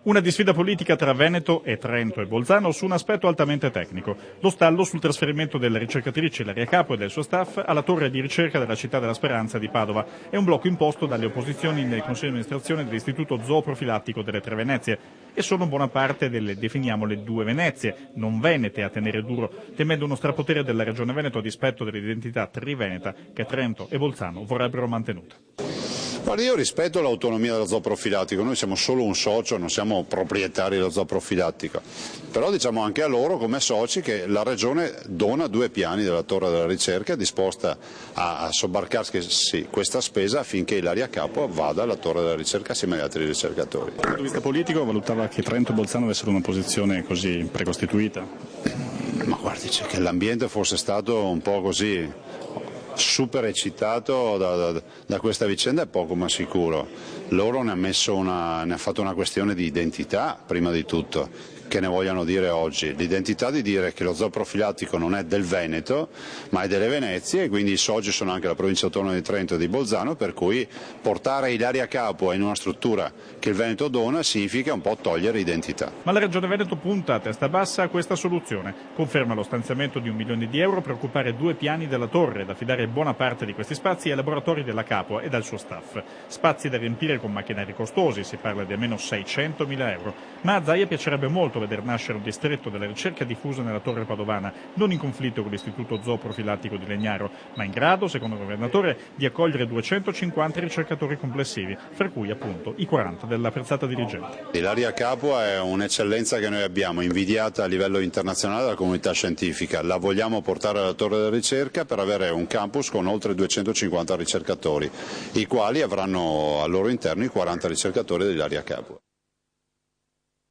Una disfida politica tra Veneto e Trento e Bolzano su un aspetto altamente tecnico, lo stallo sul trasferimento della ricercatrice Ilaria Capo e del suo staff alla torre di ricerca della Città della Speranza di Padova e un blocco imposto dalle opposizioni nel Consiglio di amministrazione dell'Istituto Zooprofilattico delle Tre Venezie. E sono buona parte delle, definiamole, due Venezie, non venete, a tenere duro, temendo uno strapotere della Regione Veneto a dispetto dell'identità triveneta che Trento e Bolzano vorrebbero mantenuta. Guarda, io rispetto l'autonomia dello zooprofilattico, noi siamo solo un socio, non siamo proprietari dello zooprofilattico, però diciamo anche a loro come soci che la Regione dona 2 piani della torre della ricerca disposta a sobbarcarsi questa spesa affinché Ilaria Capo vada alla torre della ricerca assieme agli altri ricercatori. Dal punto di vista politico valutava che Trento e Bolzano avessero una posizione così precostituita? Ma guardi, c'è che l'ambiente fosse stato un po' così super eccitato da questa vicenda è poco ma sicuro. Loro ne ha fatto una questione di identità prima di tutto, che ne vogliano dire oggi. L'identità di dire che lo zooprofilattico non è del Veneto ma è delle Venezie e quindi i soci sono anche la provincia autonoma di Trento e di Bolzano, per cui portare Ilaria Capo in una struttura che il Veneto dona significa un po' togliere identità. Ma la Regione Veneto punta a testa bassa a questa soluzione. Conferma lo stanziamento di 1 milione di euro per occupare 2 piani della torre ed affidare buona parte di questi spazi ai laboratori della Capo e al suo staff. Spazi da riempire con macchinari costosi, si parla di almeno 600.000 euro. Ma a Zaia piacerebbe molto veder nascere un distretto della ricerca diffuso nella torre padovana, non in conflitto con l'Istituto Zooprofilattico di Legnaro, ma in grado, secondo il governatore, di accogliere 250 ricercatori complessivi, fra cui appunto i 40 della prezzata dirigente. Ilaria Capo è un'eccellenza che noi abbiamo, invidiata a livello internazionale dalla comunità scientifica. La vogliamo portare alla torre della ricerca per avere un campus con oltre 250 ricercatori, i quali avranno al loro interno i 40 ricercatori di Ilaria Capo.